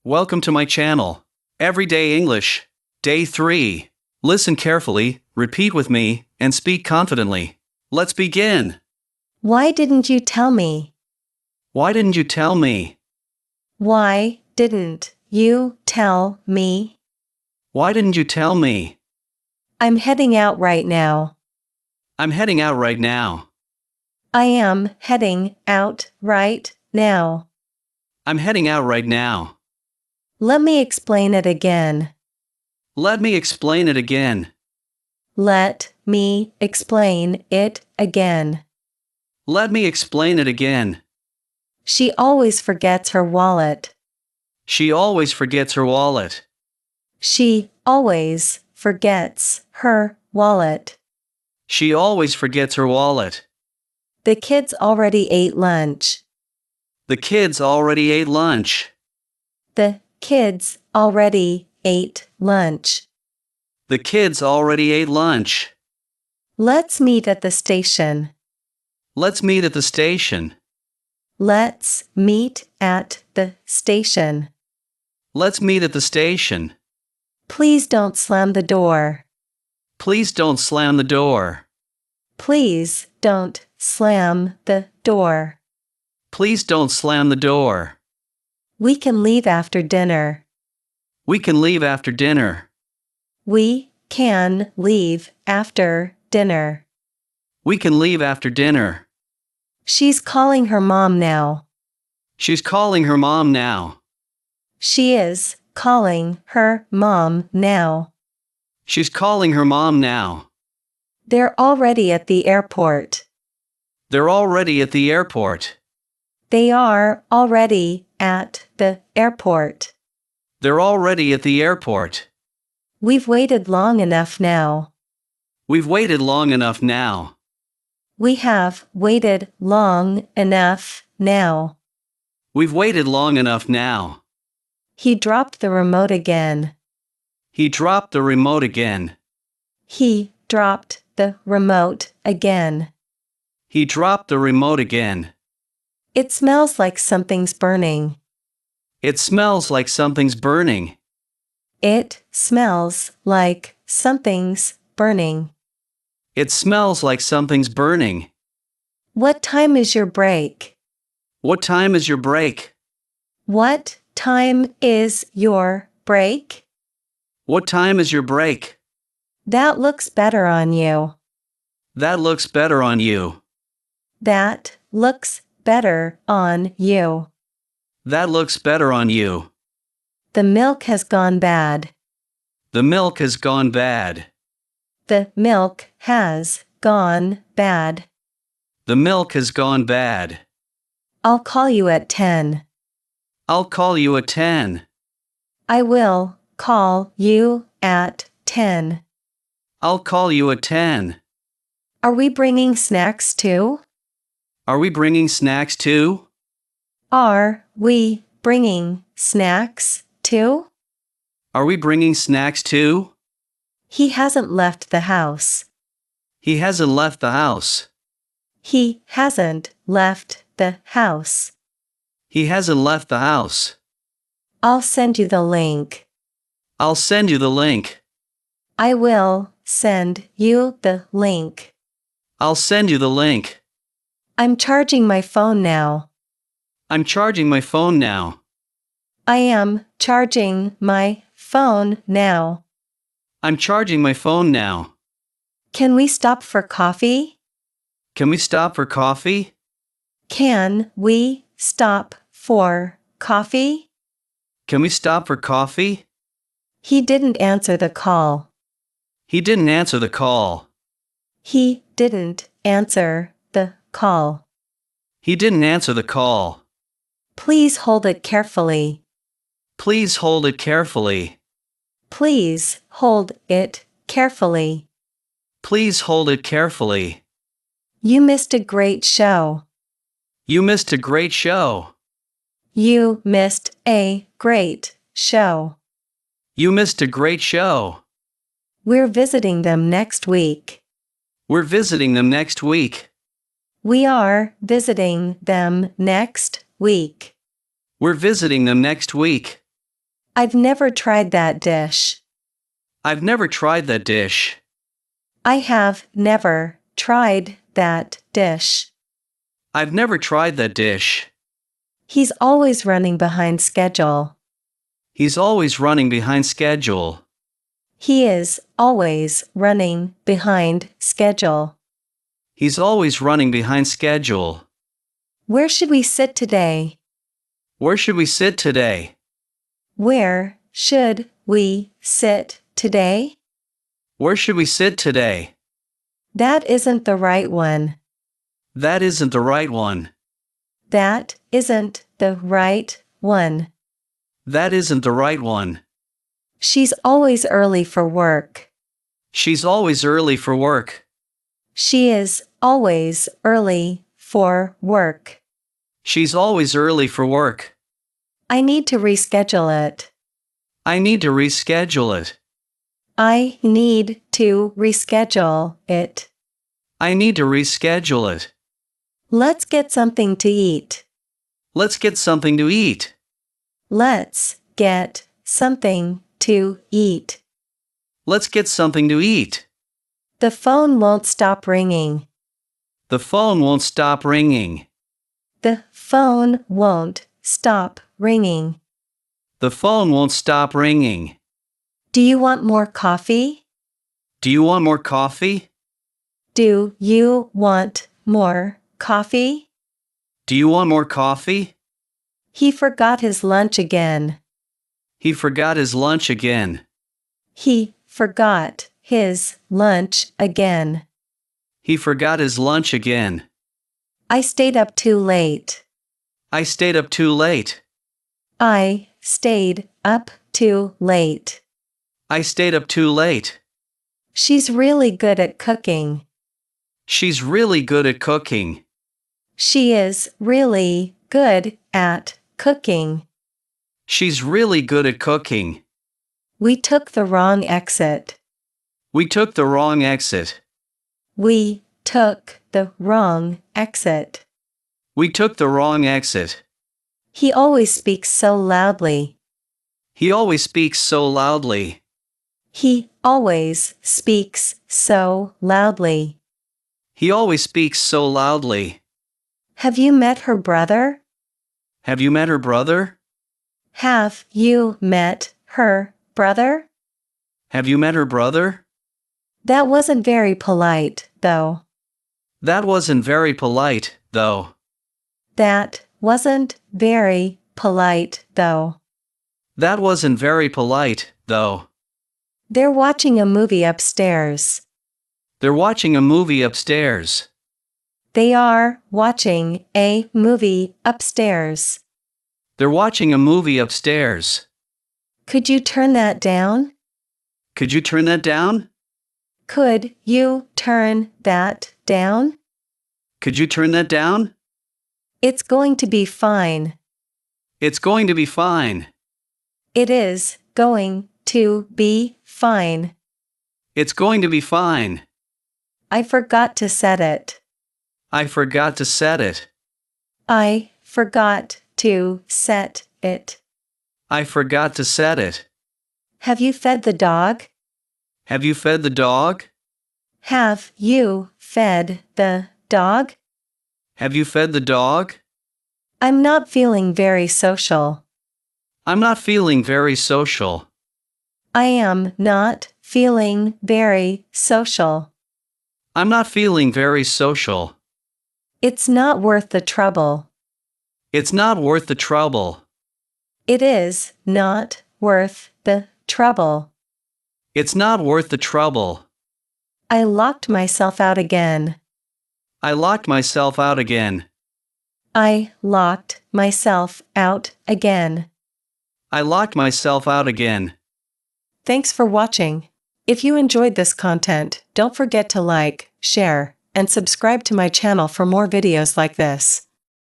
Welcome to my channel. Everyday English. Day 3. Listen carefully, repeat with me, and speak confidently. Let's begin. Why didn't you tell me? Why didn't you tell me? Why didn't you tell me? Why didn't you tell me? I'm heading out right now. I'm heading out right now. I am heading out right now. I'm heading out right now. Let me explain it again. Let me explain it again. Let me explain it again. Let me explain it again. She always forgets her wallet. She always forgets her wallet. She always forgets her wallet. She always forgets her wallet. The kids already ate lunch. The kids already ate lunch. The kids already ate lunch. The kids already ate lunch. Let's meet at the station. Let's meet at the station. Let's meet at the station. Let's meet at the station. Please don't slam the door. Please don't slam the door. Please don't slam the door. Please don't slam the door. We can leave after dinner. We can leave after dinner. We can leave after dinner. We can leave after dinner. She's calling her mom now. She's calling her mom now. She is calling her mom now. She's calling her mom now. They're already at the airport. They're already at the airport. They are already at the airport. They're already at the airport. We've waited long enough now. We've waited long enough now. We have waited long enough now. We've waited long enough now. He dropped the remote again. He dropped the remote again. He dropped the remote again. He dropped the remote again. It smells like something's burning. It smells like something's burning. It smells like something's burning. It smells like something's burning. What time is your break? What time is your break? What time is your break? What time is your break? That looks better on you. That looks better on you. That looks better on you. That looks better on you. The milk has gone bad. The milk has gone bad. The milk has gone bad. The milk has gone bad. I'll call you at 10. I'll call you at 10. I will call you at 10. I'll call you at 10. Are we bringing snacks too? Are we bringing snacks too? Are we bringing snacks too? Are we bringing snacks too? He hasn't left the house. He hasn't left the house. He hasn't left the house. He hasn't left the house. I'll send you the link. I'll send you the link. I will send you the link. I'll send you the link. I'm charging my phone now. I'm charging my phone now. I am charging my phone now. I'm charging my phone now. Can we stop for coffee? Can we stop for coffee? Can we stop for coffee? Can we stop for coffee? He didn't answer the call. He didn't answer the call. He didn't answer the call. He didn't answer the call. Please hold it carefully. Please hold it carefully. Please hold it carefully. Please hold it carefully. You missed a great show. You missed a great show. You missed a great show. You missed a great show. We're visiting them next week. We're visiting them next week. We are visiting them next week. We're visiting them next week. I've never tried that dish. I've never tried that dish. I have never tried that dish. I've never tried that dish. He's always running behind schedule. He's always running behind schedule. He is always running behind schedule. He's always running behind schedule. Where should we sit today? Where should we sit today? Where should we sit today? Where should we sit today? That isn't the right one. That isn't the right one. That isn't the right one. That isn't the right one. She's always early for work. She's always early for work. She is always early for work. She's always early for work. I need to reschedule it. I need to reschedule it. I need to reschedule it. I need to reschedule it. Let's get something to eat. Let's get something to eat. Let's get something to eat. Let's get something to eat. The phone won't stop ringing. The phone won't stop ringing. The phone won't stop ringing. The phone won't stop ringing. Do you want more coffee? Do you want more coffee? Do you want more coffee? Do you want more coffee? He forgot his lunch again. He forgot his lunch again. He forgot his lunch again. He forgot his lunch again. I stayed up too late. I stayed up too late. I stayed up too late. I stayed up too late. She's really good at cooking. She's really good at cooking. She is really good at cooking. She's really good at cooking. We took the wrong exit. We took the wrong exit. We took the wrong exit. We took the wrong exit. He always speaks so loudly. He always speaks so loudly. He always speaks so loudly. He always speaks so loudly. Have you met her brother? Have you met her brother? Have you met her brother? Have you met her brother? That wasn't very polite, though. That wasn't very polite, though. That wasn't very polite, though. That wasn't very polite, though. They're watching a movie upstairs. They're watching a movie upstairs. They are watching a movie upstairs. They're watching a movie upstairs. Could you turn that down? Could you turn that down? Could you turn that down? Could you turn that down? It's going to be fine. It's going to be fine. It is going to be fine. It's going to be fine. I forgot to set it. I forgot to set it. I forgot to set it. I forgot to set it. Have you fed the dog? Have you fed the dog? Have you fed the dog? Have you fed the dog? I'm not feeling very social. I'm not feeling very social. I am not feeling very social. I'm not feeling very social. It's not worth the trouble. It's not worth the trouble. It is not worth the trouble. It's not worth the trouble. I locked myself out again. I locked myself out again. I locked myself out again. I locked myself out again. Thanks for watching. If you enjoyed this content, don't forget to like, share, and subscribe to my channel for more videos like this.